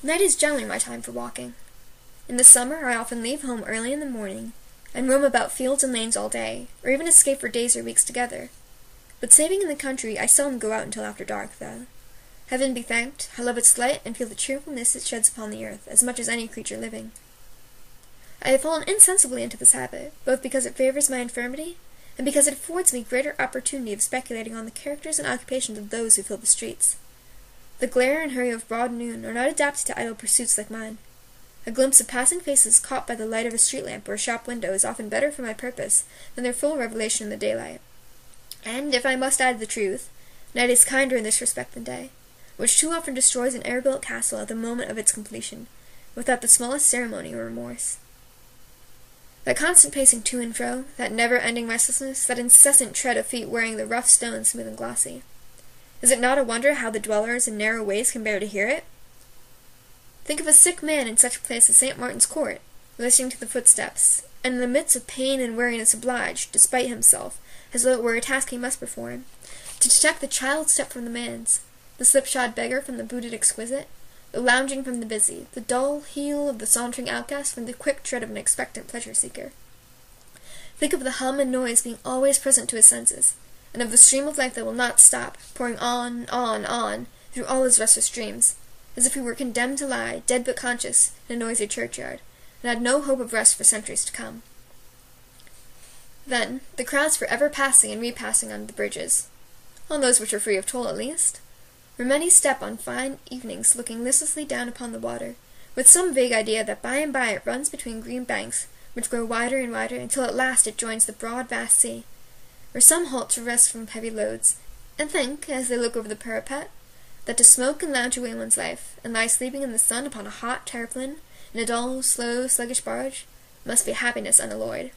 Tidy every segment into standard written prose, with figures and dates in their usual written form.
Night is generally my time for walking. In the summer I often leave home early in the morning, and roam about fields and lanes all day, or even escape for days or weeks together. But saving in the country, I seldom go out until after dark, though. Heaven be thanked, I love its light and feel the cheerfulness it sheds upon the earth as much as any creature living. I have fallen insensibly into this habit, both because it favors my infirmity, and because it affords me greater opportunity of speculating on the characters and occupations of those who fill the streets. The glare and hurry of broad noon are not adapted to idle pursuits like mine. A glimpse of passing faces caught by the light of a street lamp or a shop window is often better for my purpose than their full revelation in the daylight. And, if I must add the truth, night is kinder in this respect than day, which too often destroys an air-built castle at the moment of its completion, without the smallest ceremony or remorse. That constant pacing to and fro, that never-ending restlessness, that incessant tread of feet wearing the rough stone smooth and glossy. Is it not a wonder how the dwellers in narrow ways can bear to hear it? Think of a sick man in such a place as St. Martin's Court, listening to the footsteps, and in the midst of pain and weariness obliged, despite himself, as though it were a task he must perform, to detect the child's step from the man's, the slipshod beggar from the booted exquisite, the lounging from the busy, the dull heel of the sauntering outcast from the quick tread of an expectant pleasure-seeker. Think of the hum and noise being always present to his senses, and of the stream of life that will not stop, pouring on, through all his restless dreams, as if he were condemned to lie, dead but conscious, in a noisy churchyard, and had no hope of rest for centuries to come. Then, the crowds for ever passing and repassing on the bridges, on those which are free of toll at least, where many step on fine evenings looking listlessly down upon the water, with some vague idea that by and by it runs between green banks, which grow wider and wider, until at last it joins the broad vast sea, where some halt to rest from heavy loads, and think, as they look over the parapet, that to smoke and lounge away one's life, and lie sleeping in the sun upon a hot tarpaulin, in a dull, slow, sluggish barge, must be happiness unalloyed.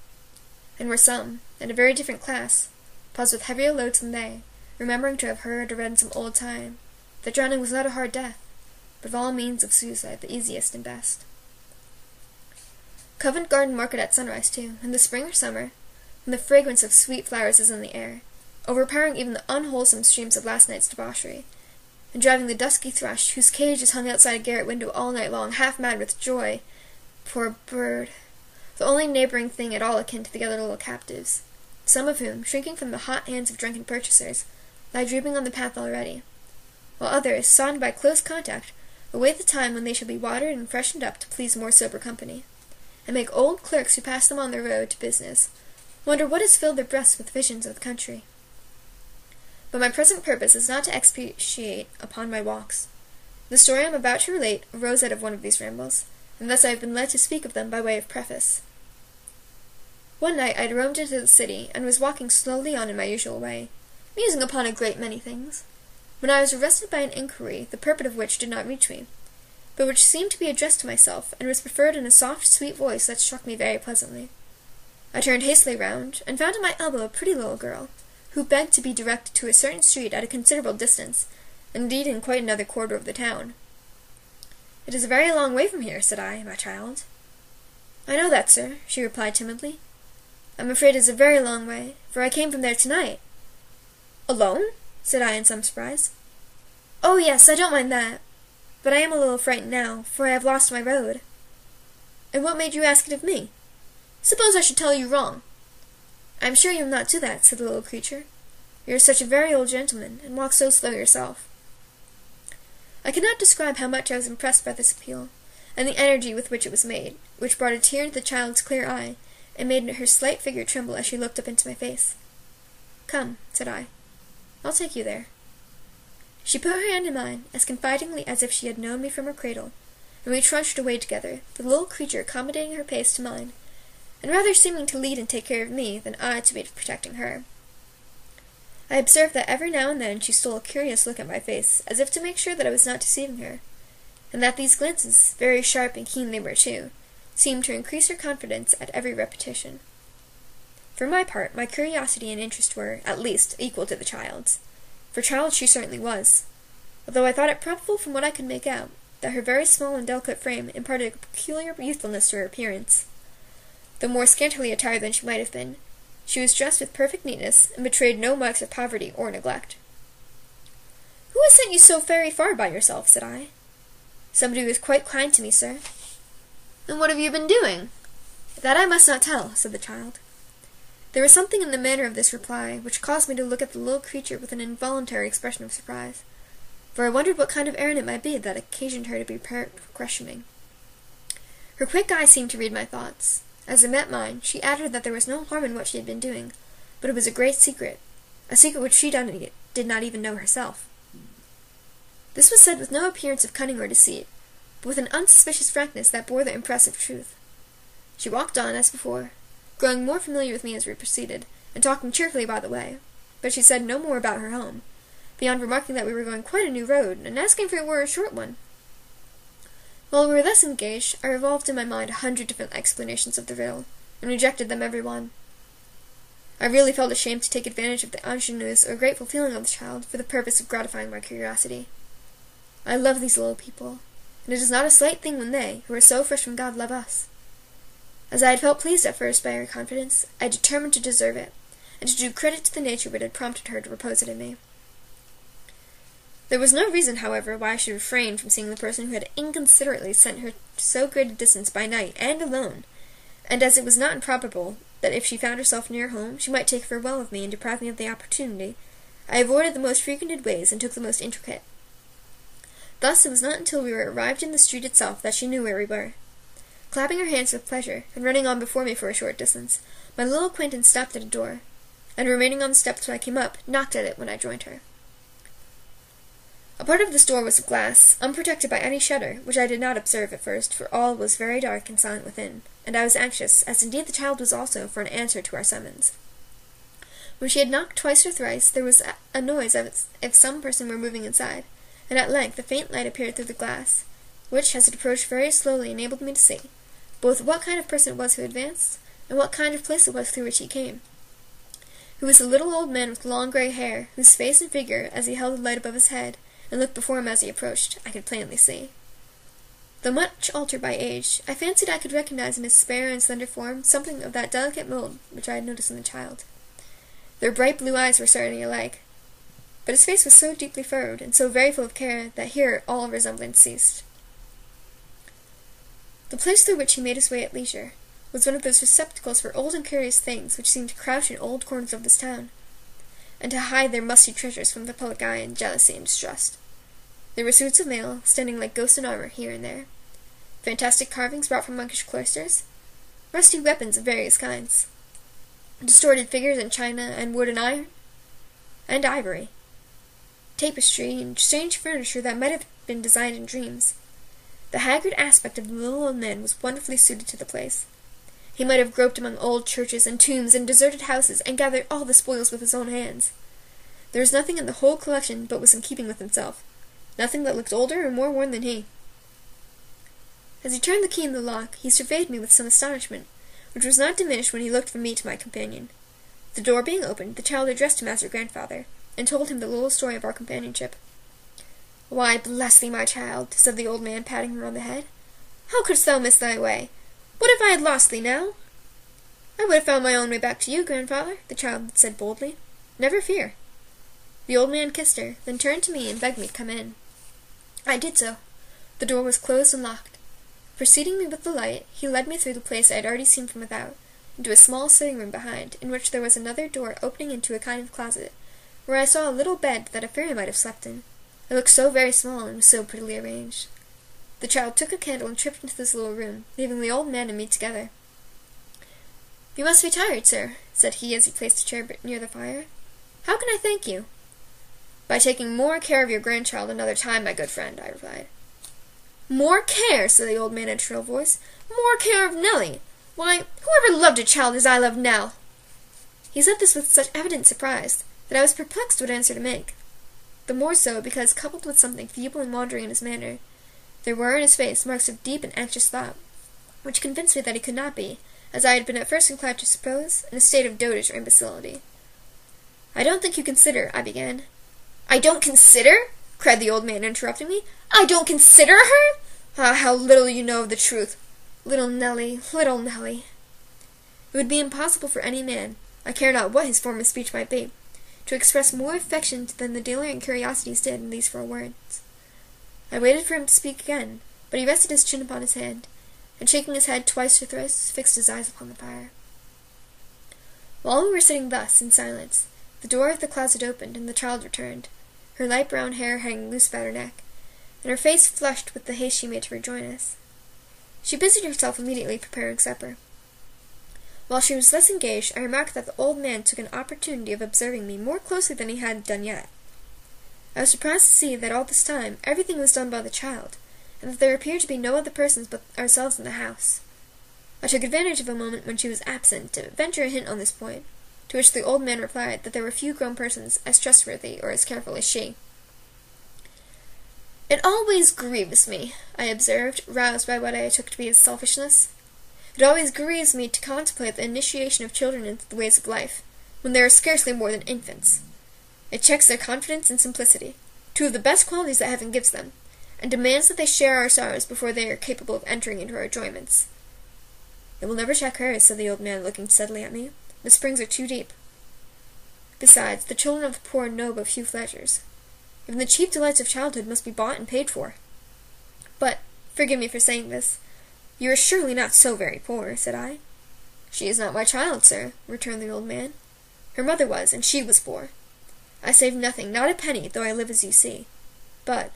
And where some, and a very different class, pause with heavier loads than they, remembering to have heard or read in some old time, that drowning was not a hard death, but of all means of suicide the easiest and best. Covent Garden Market at sunrise, too, in the spring or summer, when the fragrance of sweet flowers is in the air, overpowering even the unwholesome streams of last night's debauchery, and driving the dusky thrush, whose cage is hung outside a garret window all night long, half mad with joy. Poor bird! The only neighboring thing at all akin to the other little captives, some of whom, shrinking from the hot hands of drunken purchasers, lie drooping on the path already, while others, sodden by close contact, await the time when they shall be watered and freshened up to please more sober company, and make old clerks who pass them on their road to business wonder what has filled their breasts with visions of the country. But my present purpose is not to expatiate upon my walks. The story I am about to relate arose out of one of these rambles, and thus I have been led to speak of them by way of preface. One night I had roamed into the city, and was walking slowly on in my usual way, musing upon a great many things, when I was arrested by an inquiry, the purport of which did not reach me, but which seemed to be addressed to myself, and was preferred in a soft, sweet voice that struck me very pleasantly. I turned hastily round, and found at my elbow a pretty little girl, who begged to be directed to a certain street at a considerable distance, indeed in quite another quarter of the town. "It is a very long way from here," said I, "my child." "I know that, sir," she replied timidly. "I'm afraid it is a very long way, for I came from there tonight." "Alone?" said I in some surprise. "Oh, yes, I don't mind that. But I am a little frightened now, for I have lost my road." "And what made you ask it of me? Suppose I should tell you wrong?" "I am sure you will not do that," said the little creature. "You are such a very old gentleman, and walk so slow yourself." I cannot describe how much I was impressed by this appeal, and the energy with which it was made, which brought a tear to the child's clear eye, and made her slight figure tremble as she looked up into my face. "Come," said I, "I'll take you there." She put her hand in mine, as confidingly as if she had known me from her cradle, and we trudged away together, the little creature accommodating her pace to mine, and rather seeming to lead and take care of me than I to be protecting her. I observed that every now and then she stole a curious look at my face, as if to make sure that I was not deceiving her, and that these glances, very sharp and keen they were too, seemed to increase her confidence at every repetition. For my part, my curiosity and interest were, at least, equal to the child's, for child she certainly was, although I thought it probable from what I could make out, that her very small and delicate frame imparted a peculiar youthfulness to her appearance. Though more scantily attired than she might have been, she was dressed with perfect neatness, and betrayed no marks of poverty or neglect. "Who has sent you so very far by yourself?" said I. Somebody who was quite kind to me, sir." "And what have you been doing?" "That I must not tell," said the child. There was something in the manner of this reply which caused me to look at the little creature with an involuntary expression of surprise, for I wondered what kind of errand it might be that occasioned her to be questioning. Her quick eye seemed to read my thoughts. As it met mine, she added that there was no harm in what she had been doing, but it was a great secret, a secret which she did not even know herself. This was said with no appearance of cunning or deceit, but with an unsuspicious frankness that bore the impress of truth. She walked on, as before, growing more familiar with me as we proceeded, and talking cheerfully by the way, but she said no more about her home, beyond remarking that we were going quite a new road, and asking if it were a short one. While we were thus engaged, I revolved in my mind 100 different explanations of the riddle, and rejected them every one. I really felt ashamed to take advantage of the ingenuous or grateful feeling of the child for the purpose of gratifying my curiosity. I love these little people, and it is not a slight thing when they, who are so fresh from God, love us. As I had felt pleased at first by her confidence, I determined to deserve it, and to do credit to the nature which had prompted her to repose it in me. There was no reason, however, why I should refrain from seeing the person who had inconsiderately sent her to so great a distance by night and alone, and as it was not improbable that if she found herself near home she might take farewell of me and deprive me of the opportunity, I avoided the most frequented ways and took the most intricate. Thus it was not until we were arrived in the street itself that she knew where we were. Clapping her hands with pleasure, and running on before me for a short distance, my little acquaintance stopped at a door, and remaining on the steps when I came up, knocked at it when I joined her. A part of this door was of glass, unprotected by any shutter, which I did not observe at first, for all was very dark and silent within, and I was anxious, as indeed the child was also, for an answer to our summons. When she had knocked twice or thrice, there was a noise as if some person were moving inside, and at length a faint light appeared through the glass, which, as it approached very slowly, enabled me to see both what kind of person it was who advanced, and what kind of place it was through which he came. He was a little old man with long grey hair, whose face and figure, as he held the light above his head, and looked before him as he approached, I could plainly see. Though much altered by age, I fancied I could recognize in his spare and slender form something of that delicate mould which I had noticed in the child. Their bright blue eyes were certainly alike, but his face was so deeply furrowed, and so very full of care, that here all resemblance ceased. The place through which he made his way at leisure was one of those receptacles for old and curious things which seem to crouch in old corners of this town, and to hide their musty treasures from the public eye in jealousy and distrust. There were suits of mail, standing like ghosts in armor here and there, fantastic carvings brought from monkish cloisters, rusty weapons of various kinds, distorted figures in china and wood and iron, and ivory, tapestry, and strange furniture that might have been designed in dreams. The haggard aspect of the little old man was wonderfully suited to the place. He might have groped among old churches and tombs and deserted houses, and gathered all the spoils with his own hands. There was nothing in the whole collection but was in keeping with himself, nothing that looked older or more worn than he. As he turned the key in the lock, he surveyed me with some astonishment, which was not diminished when he looked from me to my companion. The door being opened, the child addressed him as her grandfather, and told him the little story of our companionship. "Why, bless thee, my child," said the old man, patting her on the head. "How couldst thou miss thy way? What if I had lost thee now?" "I would have found my own way back to you, grandfather," the child said boldly. "Never fear." The old man kissed her, then turned to me and begged me to come in. I did so. The door was closed and locked. Preceding me with the light, he led me through the place I had already seen from without, into a small sitting room behind, in which there was another door opening into a kind of closet, where I saw a little bed that a fairy might have slept in. It looked so very small and was so prettily arranged. The child took a candle and tripped into this little room, leaving the old man and me together. "You must be tired, sir," said he as he placed a chair near the fire. "How can I thank you?" "By taking more care of your grandchild another time, my good friend," I replied. "More care!" said the old man in a shrill voice. "More care of Nellie! Why, who ever loved a child as I love Nell?" He said this with such evident surprise that I was perplexed what answer to make. The more so because, coupled with something feeble and wandering in his manner, there were in his face marks of deep and anxious thought, which convinced me that he could not be, as I had been at first inclined to suppose, in a state of dotage or imbecility. "I don't think you consider," I began. "I don't consider?" cried the old man, interrupting me. "I don't consider her? Ah, how little you know of the truth! Little Nellie, little Nellie!" It would be impossible for any man, I care not what his form of speech might be, to express more affection than the Dalerian curiosities did in these 4 words. I waited for him to speak again, but he rested his chin upon his hand, and shaking his head twice or thrice, fixed his eyes upon the fire. While we were sitting thus, in silence, the door of the closet opened, and the child returned, her light brown hair hanging loose about her neck, and her face flushed with the haste she made to rejoin us. She busied herself immediately preparing supper. While she was thus engaged, I remarked that the old man took an opportunity of observing me more closely than he had done yet. I was surprised to see that all this time everything was done by the child, and that there appeared to be no other persons but ourselves in the house. I took advantage of a moment when she was absent to venture a hint on this point, to which the old man replied that there were few grown persons as trustworthy or as careful as she. "It always grieves me," I observed, roused by what I took to be his selfishness. "It always grieves me to contemplate the initiation of children into the ways of life, when they are scarcely more than infants. It checks their confidence and simplicity, two of the best qualities that heaven gives them, and demands that they share our sorrows before they are capable of entering into our enjoyments." "It will never check hers," said the old man, looking steadily at me. "The springs are too deep. Besides, the children of the poor know but few pleasures. Even the chief delights of childhood must be bought and paid for." "But, forgive me for saying this, you are surely not so very poor," said I. "She is not my child, sir," returned the old man. "Her mother was, and she was poor. I saved nothing, not a penny, though I live as you see. But,"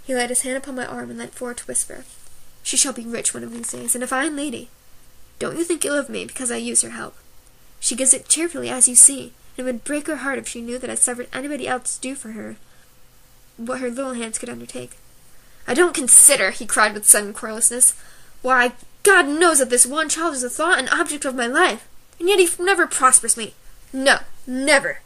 he laid his hand upon my arm and leant forward to whisper, "she shall be rich one of these days, and a fine lady. Don't you think ill of me because I use her help. She gives it cheerfully, as you see, and it would break her heart if she knew that I suffered anybody else to do for her what her little hands could undertake." "I don't consider," he cried with sudden querulousness. "Why, God knows that this one child is the thought and object of my life, and yet he never prospers me. No, never."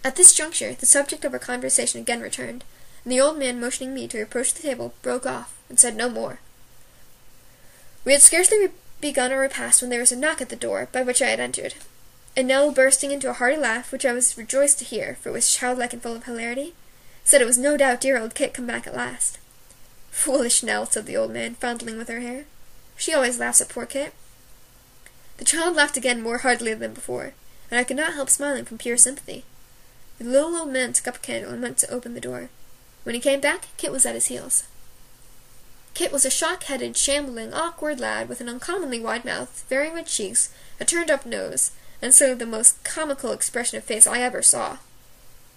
At this juncture, the subject of our conversation again returned, and the old man, motioning me to approach the table, broke off, and said no more. We had scarcely begun our repast when there was a knock at the door by which I had entered, and Nell, bursting into a hearty laugh, which I was rejoiced to hear, for it was childlike and full of hilarity, said it was no doubt dear old Kit come back at last. "Foolish Nell," said the old man, fondling with her hair. "She always laughs at poor Kit." The child laughed again more heartily than before, and I could not help smiling from pure sympathy. The little old man took up a candle and went to open the door. When he came back, Kit was at his heels. Kit was a shock-headed, shambling, awkward lad with an uncommonly wide mouth, very red cheeks, a turned-up nose, and so the most comical expression of face I ever saw.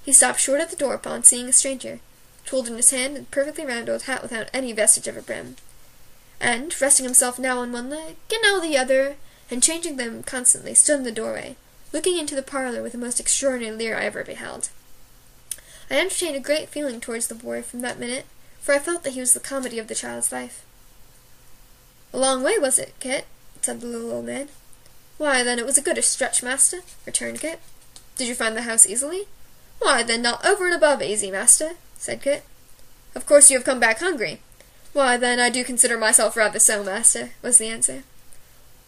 He stopped short at the door upon seeing a stranger, twirled in his hand a perfectly round old hat without any vestige of a brim, and, resting himself now on one leg, and now the other, and changing them constantly, stood in the doorway, looking into the parlour with the most extraordinary leer I ever beheld. I entertained a great feeling towards the boy from that minute, for I felt that he was the comedy of the child's life. "A long way, was it, Kit?" said the little old man. "Why, then, it was a goodish stretch, master," returned Kit. "Did you find the house easily?" "Why, then, not over and above easy, master," said Kit. "Of course you have come back hungry." "Why, then, I do consider myself rather so, master," was the answer.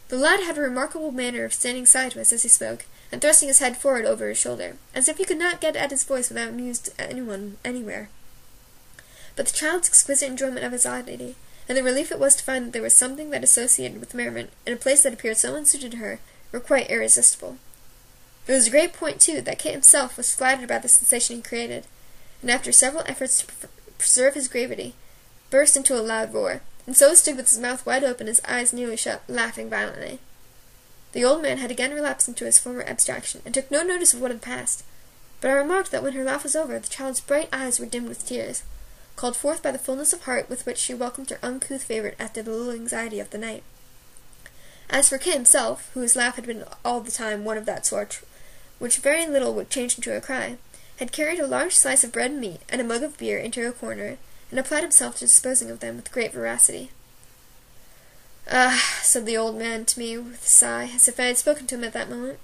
The lad had a remarkable manner of standing sideways as he spoke, and thrusting his head forward over his shoulder, as if he could not get at his voice without amused anyone anywhere. But the child's exquisite enjoyment of his oddity, and the relief it was to find that there was something that associated with merriment in a place that appeared so unsuited to her, were quite irresistible. It was a great point, too, that Kit himself was flattered by the sensation he created, and after several efforts to preserve his gravity, burst into a loud roar, and so stood with his mouth wide open, his eyes nearly shut, laughing violently. The old man had again relapsed into his former abstraction, and took no notice of what had passed, but I remarked that when her laugh was over, the child's bright eyes were dimmed with tears, called forth by the fullness of heart with which she welcomed her uncouth favourite after the little anxiety of the night. As for Kit himself, whose laugh had been all the time one of that sort which very little would change into a cry, had carried a large slice of bread and meat and a mug of beer into a corner, and applied himself to disposing of them with great voracity. "Ah," said the old man to me with a sigh, as if I had spoken to him at that moment,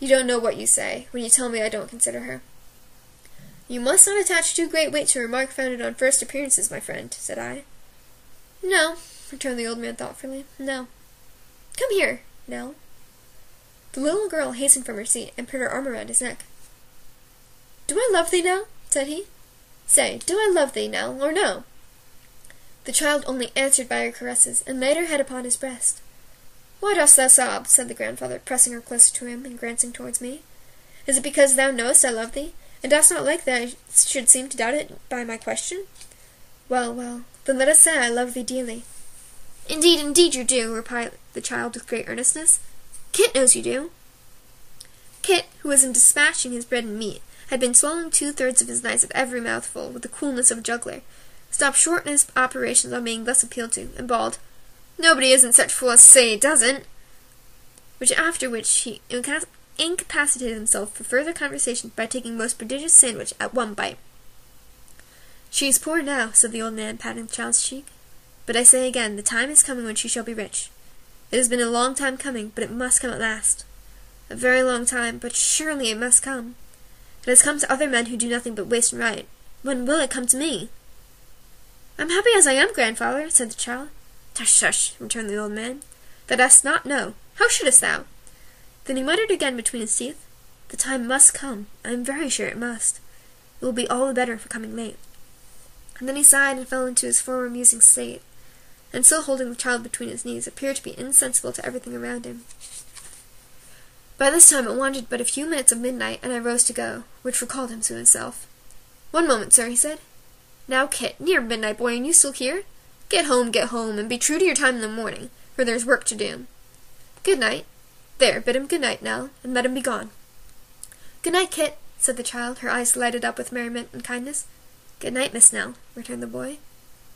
"you don't know what you say, when you tell me I don't consider her." "You must not attach too great weight to a remark founded on first appearances, my friend," said I. "No," returned the old man thoughtfully, "no. Come here, Nell." The little girl hastened from her seat, and put her arm around his neck. "Do I love thee, Nell?" said he. "Say, do I love thee, Nell, or no?" The child only answered by her caresses, and laid her head upon his breast. "Why dost thou sob?" said the grandfather, pressing her closer to him, and glancing towards me. "Is it because thou knowest I love thee, and dost not like that I should seem to doubt it by my question? Well, well, then let us say I love thee dearly. Indeed, indeed you do, replied the child with great earnestness. Kit knows you do. Kit, who was in dispatching his bread and meat, had been swallowing 2/3 of his nice at every mouthful with the coolness of a juggler, stopped short in his operations on being thus appealed to, and bawled, "Nobody isn't such fool as to say he doesn't," after which he incapacitated himself for further conversation by taking a most prodigious sandwich at one bite. "She is poor now," said the old man, patting the child's cheek, "but I say again, the time is coming when she shall be rich. It has been a long time coming, but it must come at last. A very long time, but surely it must come. It has come to other men who do nothing but waste and riot. When will it come to me?" "I'm happy as I am, grandfather," said the child. "Tush, tush," returned the old man. "Thou dost not know. How shouldst thou?" Then he muttered again between his teeth, "The time must come. I am very sure it must. It will be all the better for coming late." And then he sighed and fell into his former musing state, and still holding the child between his knees, appeared to be insensible to everything around him. By this time it wanted but a few minutes of midnight, and I rose to go, which recalled him to himself. "One moment, sir," he said. "Now, Kit, near midnight, boy, and you still here? Get home, and be true to your time in the morning, for there's work to do. Good night. There, bid him good night now, and let him be gone." "Good night, Kit," said the child, her eyes lighted up with merriment and kindness. "Good night, Miss Nell," returned the boy.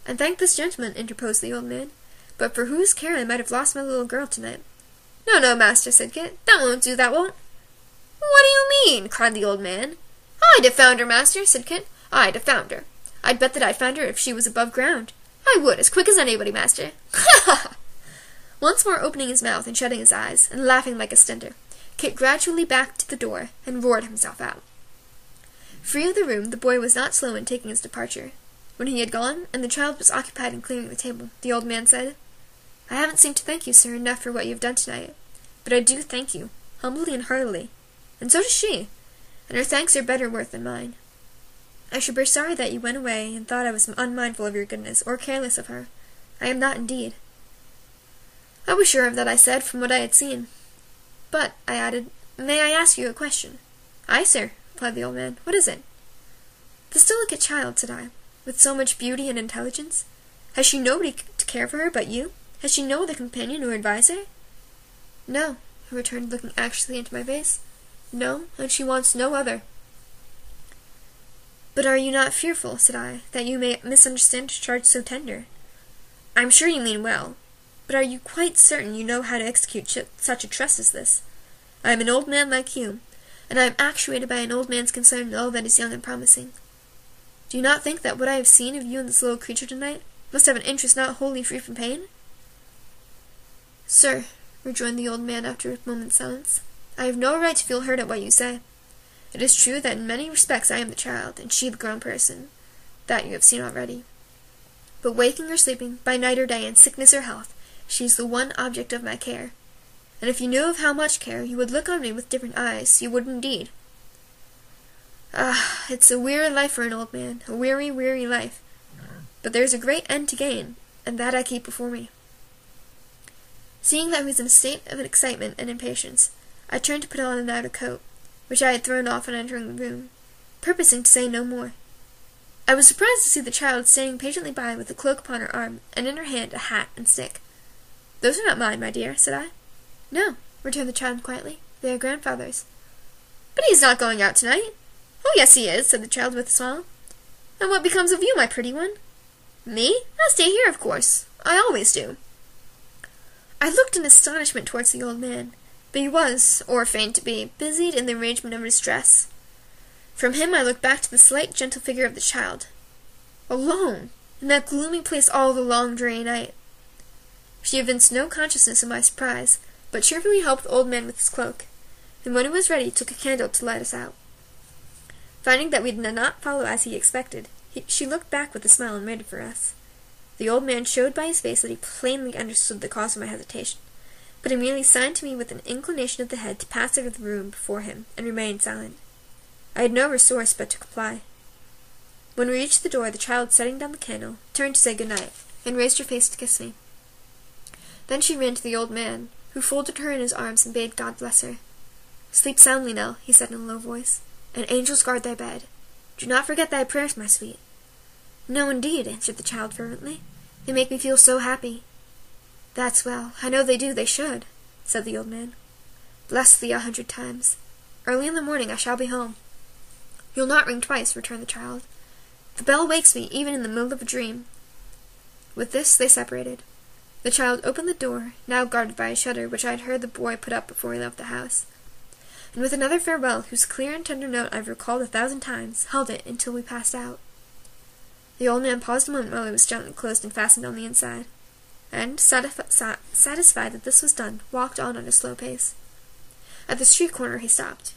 "And thank this gentleman," interposed the old man, "but for whose care I might have lost my little girl tonight." "No, no, master," said Kit, "that won't do, that won't." "What do you mean?" cried the old man. "I'd have found her, master," said Kit. "I'd have found her. I'd bet that I'd find her if she was above ground. I would, as quick as anybody, master. Ha, ha, ha!" Once more opening his mouth and shutting his eyes, and laughing like a stunter, Kit gradually backed to the door, and roared himself out. Free of the room, the boy was not slow in taking his departure. When he had gone, and the child was occupied in clearing the table, the old man said, "I haven't seemed to thank you, sir, enough for what you have done tonight. But I do thank you, humbly and heartily. And so does she, and her thanks are better worth than mine. I should be sorry that you went away and thought I was unmindful of your goodness, or careless of her. I am not indeed." I was sure of that, I said, from what I had seen. "But," I added, "may I ask you a question?" "Aye, sir," replied the old man. "What is it?" "This delicate child," said I, "with so much beauty and intelligence, has she nobody to care for her but you? Has she no other companion or adviser?" "No," he returned, looking anxiously into my face. "No, and she wants no other." "But are you not fearful," said I, "that you may misunderstand a charge so tender? I am sure you mean well, but are you quite certain you know how to execute such a trust as this? I am an old man like you, and I am actuated by an old man's concern in all that is young and promising. Do you not think that what I have seen of you and this little creature tonight must have an interest not wholly free from pain?" "Sir," rejoined the old man after a moment's silence, "I have no right to feel hurt at what you say. It is true that in many respects I am the child, and she the grown person. That you have seen already. But waking or sleeping, by night or day, in sickness or health, she is the one object of my care. And if you knew of how much care, you would look on me with different eyes. You would indeed. Ah, it's a weary life for an old man, a weary, weary life. But there is a great end to gain, and that I keep before me." Seeing that he was in a state of excitement and impatience, I turned to put on an outer coat, which I had thrown off on entering the room, purposing to say no more. I was surprised to see the child standing patiently by with the cloak upon her arm, and in her hand a hat and stick. "Those are not mine, my dear," said I. "No," returned the child quietly, "they are grandfather's." "But he is not going out tonight." "Oh, yes, he is," said the child with a smile. "And what becomes of you, my pretty one?" "Me? I'll stay here, of course. I always do." I looked in astonishment towards the old man, but he was, or feigned to be, busied in the arrangement of his dress. From him I looked back to the slight, gentle figure of the child. Alone, in that gloomy place all the long, dreary night. She evinced no consciousness of my surprise, but cheerfully helped the old man with his cloak, and when it was ready took a candle to light us out. Finding that we did not follow as he expected, she looked back with a smile and waited for us. The old man showed by his face that he plainly understood the cause of my hesitation, but he merely signed to me with an inclination of the head to pass out of the room before him, and remained silent. I had no resource but to comply. When we reached the door, the child, setting down the candle, turned to say good night, and raised her face to kiss me. Then she ran to the old man, who folded her in his arms and bade God bless her. "Sleep soundly, Nell," he said in a low voice. and angels guard thy bed. Do not forget thy prayers, my sweet." "No, indeed," answered the child fervently. "They make me feel so happy." "That's well. I know they do. They should," said the old man. "Bless thee 100 times. Early in the morning I shall be home." "You'll not ring twice," returned the child. "The bell wakes me even in the middle of a dream." With this they separated. The child opened the door, now guarded by a shutter which I had heard the boy put up before he left the house, and with another farewell, whose clear and tender note I have recalled 1,000 times, held it until we passed out. The old man paused a moment while it was gently closed and fastened on the inside, and, satisfied that this was done, walked on at a slow pace. At the street corner he stopped.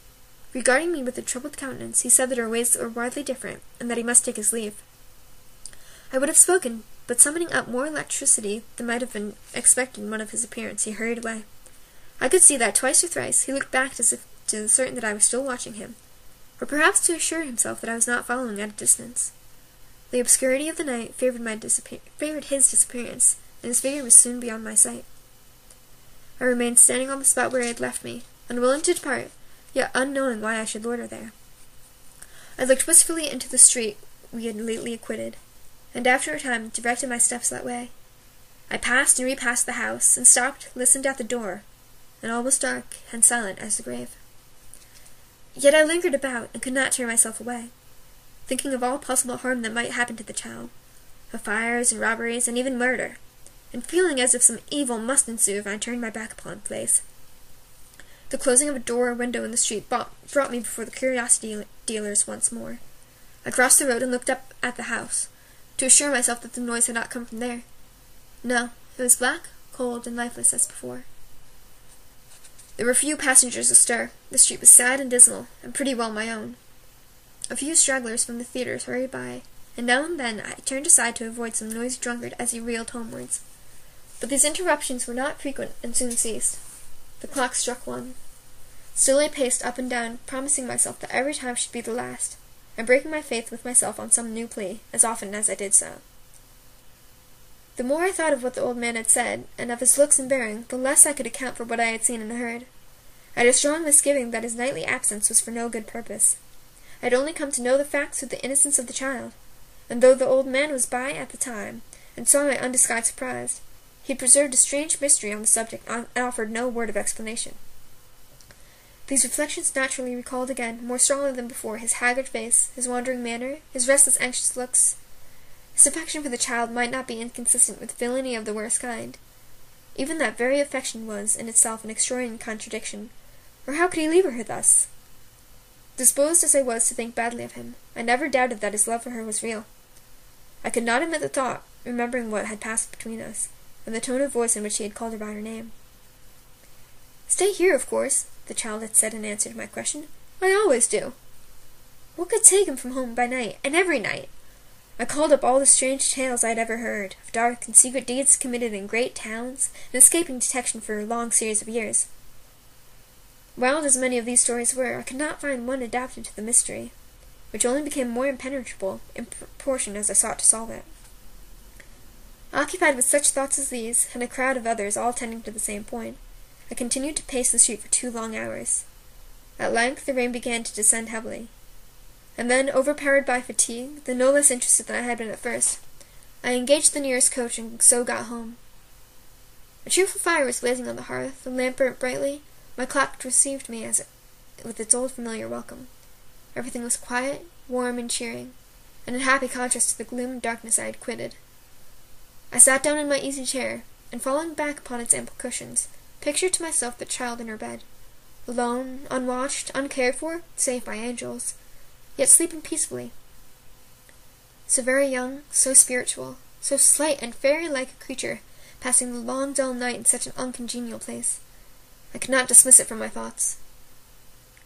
Regarding me with a troubled countenance, he said that our ways were widely different, and that he must take his leave. I would have spoken, but summoning up more electricity than might have been expected in one of his appearance, he hurried away. I could see that twice or thrice he looked back as if to certain that I was still watching him, or perhaps to assure himself that I was not following at a distance. The obscurity of the night favored his disappearance, and his figure was soon beyond my sight. I remained standing on the spot where he had left me, unwilling to depart, yet unknowing why I should loiter there. I looked wistfully into the street we had lately quitted, and after a time directed my steps that way. I passed and repassed the house, and stopped, listened at the door, and all was dark and silent as the grave. Yet I lingered about, and could not tear myself away, thinking of all possible harm that might happen to the child, of fires and robberies and even murder, and feeling as if some evil must ensue if I turned my back upon the place. The closing of a door or window in the street brought me before the curiosity dealers once more. I crossed the road and looked up at the house, to assure myself that the noise had not come from there. No, it was black, cold, and lifeless as before. There were few passengers astir. The street was sad and dismal, and pretty well my own. A few stragglers from the theatres hurried by, and now and then I turned aside to avoid some noisy drunkard as he reeled homewards. But these interruptions were not frequent, and soon ceased. The clock struck 1. Still I paced up and down, promising myself that every time should be the last, and breaking my faith with myself on some new plea, as often as I did so. The more I thought of what the old man had said, and of his looks and bearing, the less I could account for what I had seen and heard. I had a strong misgiving that his nightly absence was for no good purpose. I had only come to know the facts with the innocence of the child, and though the old man was by at the time, and saw my undisguised surprise, he had preserved a strange mystery on the subject, and offered no word of explanation. These reflections naturally recalled again, more strongly than before, his haggard face, his wandering manner, his restless, anxious looks. His affection for the child might not be inconsistent with villainy of the worst kind. Even that very affection was, in itself, an extraordinary contradiction, or how could he leave her thus? Disposed as I was to think badly of him, I never doubted that his love for her was real. I could not admit the thought, remembering what had passed between us, and the tone of voice in which he had called her by her name. "Stay here, of course," the child had said in answer to my question. "I always do." What could take him from home by night, and every night? I called up all the strange tales I had ever heard, of dark and secret deeds committed in great towns, and escaping detection for a long series of years. Wild as many of these stories were, I could not find one adapted to the mystery, which only became more impenetrable in proportion as I sought to solve it. Occupied with such thoughts as these, and a crowd of others all tending to the same point, I continued to pace the street for 2 long hours. At length the rain began to descend heavily, and then, overpowered by fatigue, though no less interested than I had been at first, I engaged the nearest coach and so got home. A cheerful fire was blazing on the hearth, the lamp burnt brightly, my clock received me with its old familiar welcome. Everything was quiet, warm, and cheering, and in happy contrast to the gloom and darkness I had quitted. I sat down in my easy chair, and falling back upon its ample cushions, pictured to myself the child in her bed, alone, unwatched, uncared for, save by angels, yet sleeping peacefully. So very young, so spiritual, so slight and fairy-like a creature, passing the long dull night in such an uncongenial place. I could not dismiss it from my thoughts.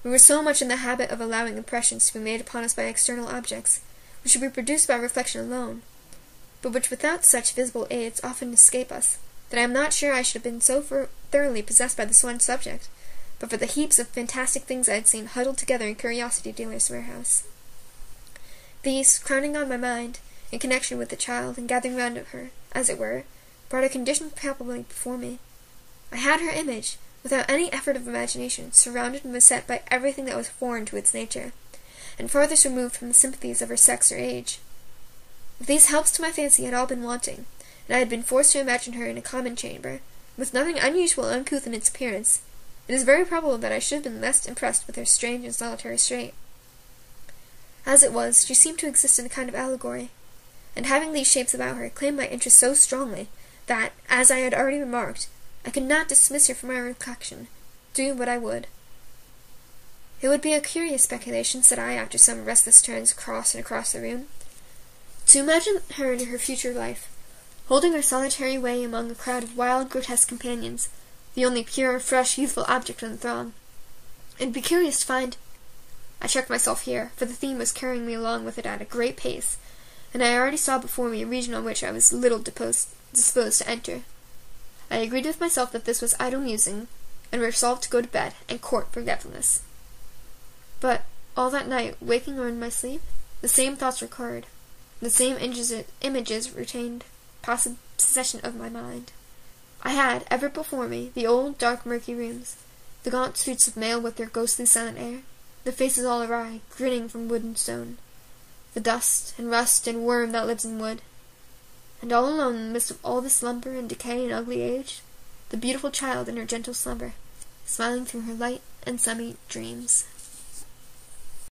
We were so much in the habit of allowing impressions to be made upon us by external objects, which should be produced by reflection alone, but which without such visible aids often escape us, that I am not sure I should have been so thoroughly possessed by this one subject, but for the heaps of fantastic things I had seen huddled together in curiosity dealer's warehouse. These, crowding on my mind, in connection with the child, and gathering round her, as it were, brought a condition palpably before me. I had her image, without any effort of imagination, surrounded and beset by everything that was foreign to its nature, and farthest removed from the sympathies of her sex or age. If these helps to my fancy had all been wanting, and I had been forced to imagine her in a common chamber, with nothing unusual or uncouth in its appearance, it is very probable that I should have been less impressed with her strange and solitary state. As it was, she seemed to exist in a kind of allegory, and having these shapes about her claimed my interest so strongly that, as I had already remarked, I could not dismiss her from my recollection, do what I would. It would be a curious speculation, said I, after some restless turns across and across the room, to imagine her in her future life, holding her solitary way among a crowd of wild, grotesque companions, the only pure, fresh, youthful object in the throng. It would be curious to find— I checked myself here, for the theme was carrying me along with it at a great pace, and I already saw before me a region on which I was little disposed to enter. I agreed with myself that this was idle musing, and resolved to go to bed and court forgetfulness. But all that night, waking or in my sleep, the same thoughts recurred, the same images retained possession of my mind. I had, ever before me, the old, dark, murky rooms, the gaunt suits of mail with their ghostly silent air, the faces all awry, grinning from wood and stone, the dust and rust and worm that lives in wood, and all alone in the midst of all this slumber and decay and ugly age, the beautiful child in her gentle slumber, smiling through her light and sunny dreams.